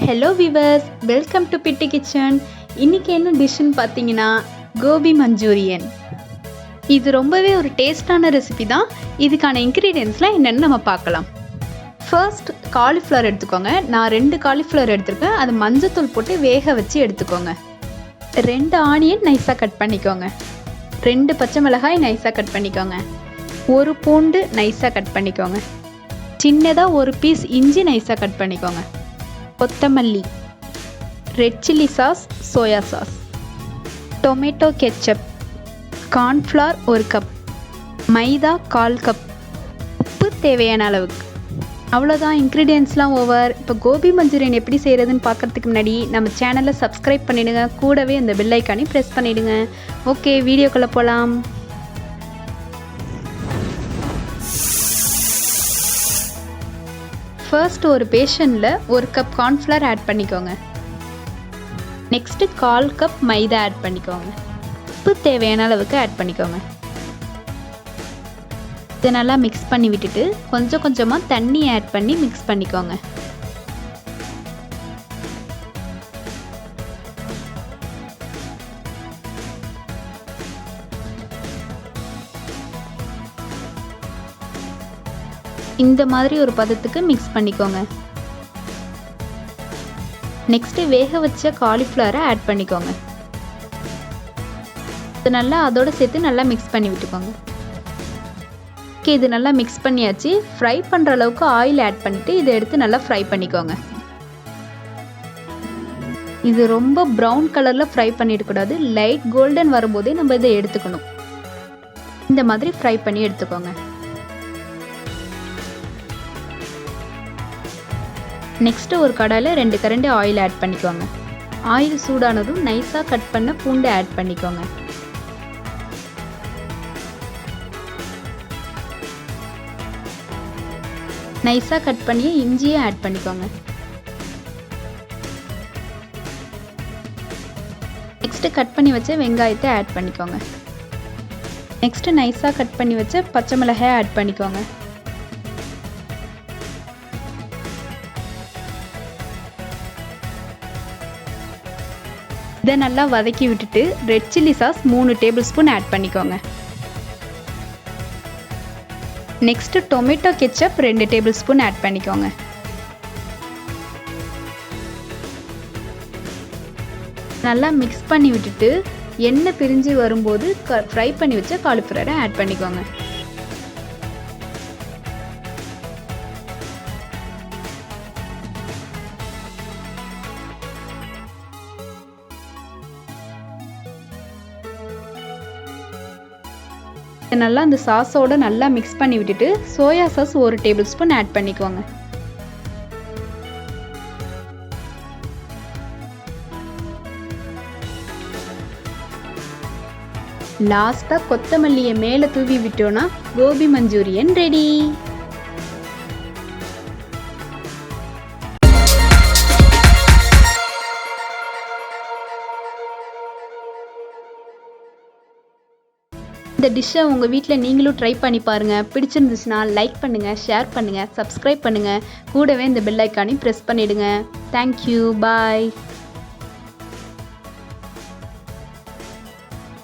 Hello viewers, welcome to bit kitchen. இன்றைக்கி என்ன டிஷ்ஷுன்னு பார்த்தீங்கன்னா கோபி மஞ்சூரியன். இது ரொம்பவே ஒரு டேஸ்டான ரெசிபி தான். இதுக்கான இன்க்ரீடியன்ட்ஸ்லாம் என்னென்னு நம்ம பார்க்கலாம். ஃபர்ஸ்ட் காலிஃப்ளவர் எடுத்துக்கோங்க. நான் 2 காலிஃப்ளவர் எடுத்துருக்கேன். அது மஞ்சத்தூள் போட்டு வேக வச்சு எடுத்துக்கோங்க. 2 ஆனியன் நைஸாக கட் பண்ணிக்கோங்க. 2 பச்சை மிளகாய் நைஸாக கட் பண்ணிக்கோங்க. 1 பூண்டு நைஸாக கட் பண்ணிக்கோங்க. சின்னதாக 1 பீஸ் இஞ்சி நைஸாக கட் பண்ணிக்கோங்க. கொத்தமல்லி, red chilli sauce, soya sauce, tomato ketchup, cornflour 1 cup, மைதா 1/4 கப், உப்பு தேவையான அளவுக்கு. அவ்வளோதான், இன்க்ரீடியன்ட்ஸ்லாம் ஓவர். இப்போ கோபி மஞ்சூரியன் எப்படி செய்கிறதுன்னு பார்க்குறதுக்கு முன்னாடி நம்ம சேனலை சப்ஸ்கிரைப் பண்ணிவிடுங்க. கூடவே இந்த பெல் ஐக்கானையும் ப்ரெஸ் பண்ணிவிடுங்க. ஓகே, வீடியோக்குள்ளே போகலாம். ஃபர்ஸ்ட் ஒரு பேஷனில் 1 கப் கார்ன்ஃப்ளவர் ஆட் பண்ணிக்கோங்க. நெக்ஸ்ட்டு 1/4 கப் மைதா ஆட் பண்ணிக்கோங்க. உப்பு தேவையான அளவுக்கு ஆட் பண்ணிக்கோங்க. இதை நல்லா மிக்ஸ் பண்ணி விட்டுட்டு கொஞ்சம் கொஞ்சமாக தண்ணி ஆட் பண்ணி மிக்ஸ் பண்ணிக்கோங்க. இந்த மாதிரி ஒரு பதத்துக்கு மிக்ஸ் பண்ணிக்கோங்க. நெக்ஸ்ட்டு வேக வச்ச காலிஃப்ளவரை ஆட் பண்ணிக்கோங்க. இது நல்லா அதோடு சேர்த்து நல்லா மிக்ஸ் பண்ணி விட்டுக்கோங்க. ஓகே, இது நல்லா மிக்ஸ் பண்ணியாச்சு. ஃப்ரை பண்ணுற அளவுக்கு ஆயில் ஆட் பண்ணிவிட்டு இதை எடுத்து நல்லா ஃப்ரை பண்ணிக்கோங்க. இது ரொம்ப ப்ரௌன் கலரில் ஃப்ரை பண்ணிடக்கூடாது. லைட் கோல்டன் வரும்போதே நம்ம இதை எடுத்துக்கணும். இந்த மாதிரி ஃப்ரை பண்ணி எடுத்துக்கோங்க. நெக்ஸ்ட்டு ஒரு கடாயில் 2 கரண்டி ஆயில் ஆட் பண்ணிக்கோங்க. ஆயில் சூடானதும் நைஸாக கட் பண்ண பூண்டு ஆட் பண்ணிக்கோங்க. நைஸாக கட் பண்ணி இஞ்சியை ஆட் பண்ணிக்கோங்க. நெக்ஸ்ட்டு கட் பண்ணி வச்ச வெங்காயத்தை ஆட் பண்ணிக்கோங்க. நெக்ஸ்ட்டு நைஸாக கட் பண்ணி வச்ச பச்சை மிளகாயை ஆட் பண்ணிக்கோங்க. இதை நல்லா வதக்கி விட்டுட்டு red chilli sauce 3 table spoon add பண்ணிக்கோங்க. Next tomato ketchup 2 table spoon add பண்ணிக்கோங்க. நல்லா மிக்ஸ் பண்ணி விட்டுட்டு எண்ணெய் பிரிஞ்சு வரும்போது ஃப்ரை பண்ணி வச்ச காலிஃப்ளவரை ஆட் பண்ணிக்கோங்க. நல்லா அந்த சாஸோட நல்லா மிக்ஸ் பண்ணி விட்டுட்டு soya sauce 1 table spoon add பண்ணிக்கோங்க. லாஸ்ட்டாக கொத்தமல்லியை மேலே தூவி விட்டோன்னா கோபி மஞ்சூரியன் ரெடி. இந்த டிஷ்ஷை உங்கள் வீட்டில் நீங்களும் ட்ரை பண்ணி பாருங்கள். பிடிச்சிருந்துச்சுன்னா லைக் பண்ணுங்கள், ஷேர் பண்ணுங்கள், சப்ஸ்கிரைப் பண்ணுங்கள். கூடவே இந்த பெல் ஐக்கானையும் ப்ரெஸ் பண்ணிவிடுங்க. தேங்க்யூ, பாய்.